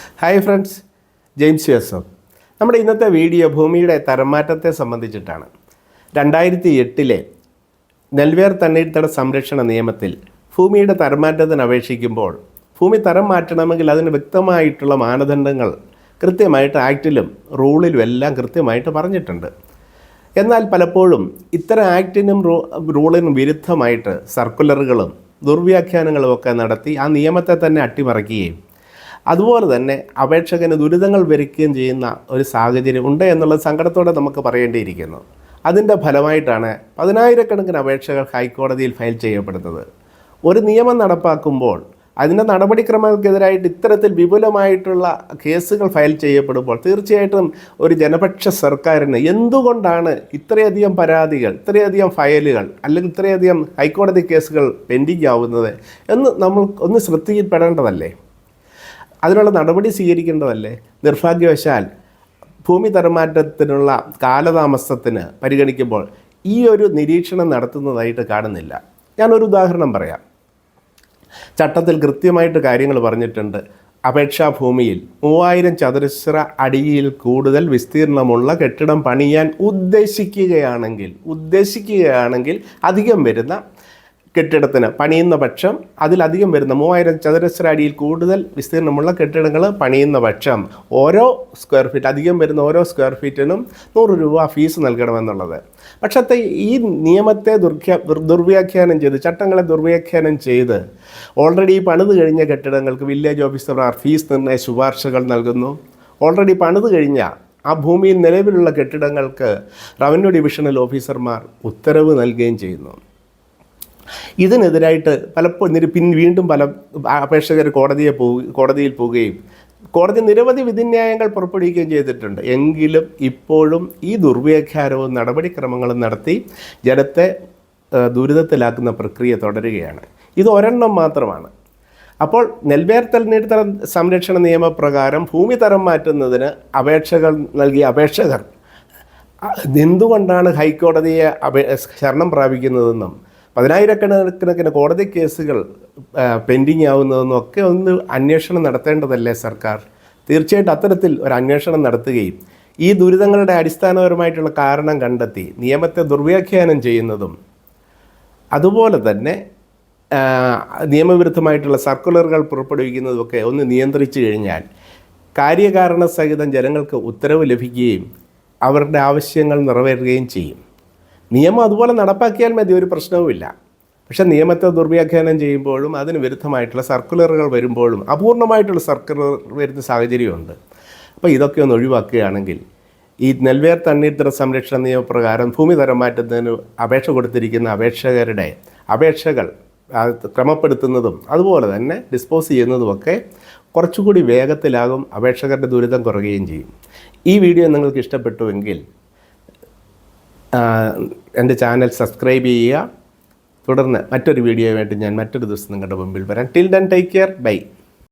Hi friends, James Joseph. നമ്മുടെ ഇന്നത്തെ video ഭൂമിയുടെ തരംമാറ്റത്തെ സംബന്ധിച്ചിട്ടാണ്. 2008 നെൽവേർ തണ്ണീർത്തട സംരക്ഷണ നിയമത്തിൽ ഭൂമിയുടെ തരംമാറ്റത്തിന് അപേക്ഷിക്കുമ്പോൾ ഭൂമി തരം മാറ്റണമെങ്കിൽ അതിന് വ്യക്തമായിട്ടുള്ള മാനദണ്ഡങ്ങൾ കൃത്യമായിട്ട് ആക്റ്റിലും റൂളിലും എല്ലാം കൃത്യമായിട്ട് പറഞ്ഞിട്ടുണ്ട്. എന്നാൽ പലപ്പോഴും ഇത്തരം ആക്റ്റിനും റൂളിനും വിരുദ്ധമായിട്ട് സർക്കുലറുകളും ദുർവ്യാഖ്യാനങ്ങളും ഒക്കെ നടത്തി ആ നിയമത്തെ തന്നെ അട്ടിമറിക്കുകയും അതുപോലെ തന്നെ അപേക്ഷകന് ദുരിതങ്ങൾ വരികയും ചെയ്യുന്ന ഒരു സാഹചര്യം ഉണ്ട് എന്നുള്ള സങ്കടത്തോടെ നമുക്ക് പറയേണ്ടിയിരിക്കുന്നു. അതിൻ്റെ ഫലമായിട്ടാണ് 10,000-കണക്കിന് അപേക്ഷകൾ ഹൈക്കോടതിയിൽ ഫയൽ ചെയ്യപ്പെടുന്നത്. ഒരു നിയമം നടപ്പാക്കുമ്പോൾ അതിൻ്റെ നടപടിക്രമങ്ങൾക്കെതിരായിട്ട് ഇത്തരത്തിൽ വിപുലമായിട്ടുള്ള കേസുകൾ ഫയൽ ചെയ്യപ്പെടുമ്പോൾ തീർച്ചയായിട്ടും ഒരു ജനപക്ഷ സർക്കാരിന് എന്തുകൊണ്ടാണ് ഇത്രയധികം പരാതികൾ, ഇത്രയധികം ഫയലുകൾ അല്ലെങ്കിൽ ഇത്രയധികം ഹൈക്കോടതി കേസുകൾ പെൻഡിങ് ആവുന്നത് എന്ന് നമ്മൾ ഒന്ന് ശ്രദ്ധയിൽപ്പെടേണ്ടതല്ലേ? അതിനുള്ള നടപടി സ്വീകരിക്കേണ്ടതല്ലേ? നിർഭാഗ്യവശാൽ ഭൂമി തരംമാറ്റത്തിനുള്ള കാലതാമസത്തിന് പരിഗണിക്കുമ്പോൾ ഈ ഒരു നിരീക്ഷണം നടത്തുന്നതായിട്ട് കാണുന്നില്ല. ഞാനൊരു ഉദാഹരണം പറയാം. ചട്ടത്തിൽ കൃത്യമായിട്ട് കാര്യങ്ങൾ പറഞ്ഞിട്ടുണ്ട്. അപേക്ഷാ ഭൂമിയിൽ 3000 ചതുരശ്ര അടിയിൽ കൂടുതൽ വിസ്തീർണമുള്ള കെട്ടിടം പണിയാൻ ഉദ്ദേശിക്കുകയാണെങ്കിൽ അധികം വരുന്ന കെട്ടിടത്തിന് പണിയുന്ന പക്ഷം, അതിലധികം വരുന്ന 3000 ചതുരശ്ര അടിയിൽ കൂടുതൽ വിസ്തീർണമുള്ള കെട്ടിടങ്ങൾ പണിയുന്ന പക്ഷം ഓരോ സ്ക്വയർ ഫീറ്റ്, അധികം വരുന്ന ഓരോ സ്ക്വയർ ഫീറ്റിനും 100 രൂപ ഫീസ് നൽകണമെന്നുള്ളത്. പക്ഷേ ഈ നിയമത്തെ ദുർവ്യാഖ്യാനം ചെയ്ത്, ചട്ടങ്ങളെ ദുർവ്യാഖ്യാനം ചെയ്ത് ഓൾറെഡി പണിത് കഴിഞ്ഞ കെട്ടിടങ്ങൾക്ക് വില്ലേജ് ഓഫീസർമാർ ഫീസ് നിർണ്ണയ ശുപാർശകൾ നൽകുന്നു. ഓൾറെഡി പണിത് കഴിഞ്ഞ ആ ഭൂമിയിൽ നിലവിലുള്ള കെട്ടിടങ്ങൾക്ക് റവന്യൂ ഡിവിഷണൽ ഓഫീസർമാർ ഉത്തരവ് നൽകുകയും ചെയ്യുന്നു. ഇതിനെതിരായിട്ട് പലപ്പോഴും വീണ്ടും പല അപേക്ഷകർ കോടതിയിൽ പോവുകയും കോടതി നിരവധി വിധിന്യായങ്ങൾ പുറപ്പെടുവിക്കുകയും ചെയ്തിട്ടുണ്ട്. എങ്കിലും ഇപ്പോഴും ഈ ദുർവ്യാഖ്യാനവും നടപടിക്രമങ്ങളും നടത്തി ജനത്തെ ദുരിതത്തിലാക്കുന്ന പ്രക്രിയ തുടരുകയാണ്. ഇത് ഒരെണ്ണം മാത്രമാണ്. അപ്പോൾ നെൽവേർ തണ്ണീർത്തട സംരക്ഷണ നിയമപ്രകാരം ഭൂമി തരം മാറ്റുന്നതിന് അപേക്ഷകൾ നൽകിയ അപേക്ഷകർ എന്തുകൊണ്ടാണ് ഹൈക്കോടതിയെ ശരണം പ്രാപിക്കുന്നതെന്നും 10,000-കണക്കിന് കോടതി കേസുകൾ പെൻഡിങ് ആവുന്നതെന്നും ഒക്കെ ഒന്ന് അന്വേഷണം നടത്തേണ്ടതല്ലേ സർക്കാർ? തീർച്ചയായിട്ടും അത്തരത്തിൽ ഒരു അന്വേഷണം നടത്തുകയും ഈ ദുരിതങ്ങളുടെ അടിസ്ഥാനപരമായിട്ടുള്ള കാരണം കണ്ടെത്തി നിയമത്തെ ദുർവ്യാഖ്യാനം ചെയ്യുന്നതും അതുപോലെ തന്നെ നിയമവിരുദ്ധമായിട്ടുള്ള സർക്കുലറുകൾ പുറപ്പെടുവിക്കുന്നതുമൊക്കെ ഒന്ന് നിയന്ത്രിച്ചു കഴിഞ്ഞാൽ കാര്യകാരണ സഹിതം ജനങ്ങൾക്ക് ഉത്തരവ് ലഭിക്കുകയും അവരുടെ ആവശ്യങ്ങൾ നിറവേറുകയും ചെയ്യും. നിയമം അതുപോലെ നടപ്പാക്കിയാൽ മതി, ഒരു പ്രശ്നവുമില്ല. പക്ഷേ നിയമത്തെ ദുർവ്യാഖ്യാനം ചെയ്യുമ്പോഴും അതിന് വിരുദ്ധമായിട്ടുള്ള സർക്കുലറുകൾ വരുമ്പോഴും അപൂർണമായിട്ടുള്ള സർക്കുലർ വരുന്ന സാഹചര്യമുണ്ട്. അപ്പോൾ ഇതൊക്കെ ഒന്ന് ഒഴിവാക്കുകയാണെങ്കിൽ ഈ നെൽവേർ തണ്ണീർത്തട സംരക്ഷണ നിയമപ്രകാരം ഭൂമി തരം മാറ്റുന്നതിന് അപേക്ഷ കൊടുത്തിരിക്കുന്ന അപേക്ഷകരുടെ അപേക്ഷകൾ ക്രമപ്പെടുത്തുന്നതും അതുപോലെ തന്നെ ഡിസ്പോസ് ചെയ്യുന്നതുമൊക്കെ കുറച്ചുകൂടി വേഗത്തിലാകും. അപേക്ഷകരുടെ ദുരിതം കുറയുകയും ചെയ്യും. ഈ വീഡിയോ നിങ്ങൾക്ക് ഇഷ്ടപ്പെട്ടുവെങ്കിൽ എൻ്റെ ചാനൽ സബ്സ്ക്രൈബ് ചെയ്യുക. തുടർന്ന് മറ്റൊരു വീഡിയോയുമായിട്ട് ഞാൻ മറ്റൊരു ദിവസം നിങ്ങളുടെ മുമ്പിൽ വരാം. Till then take care, by.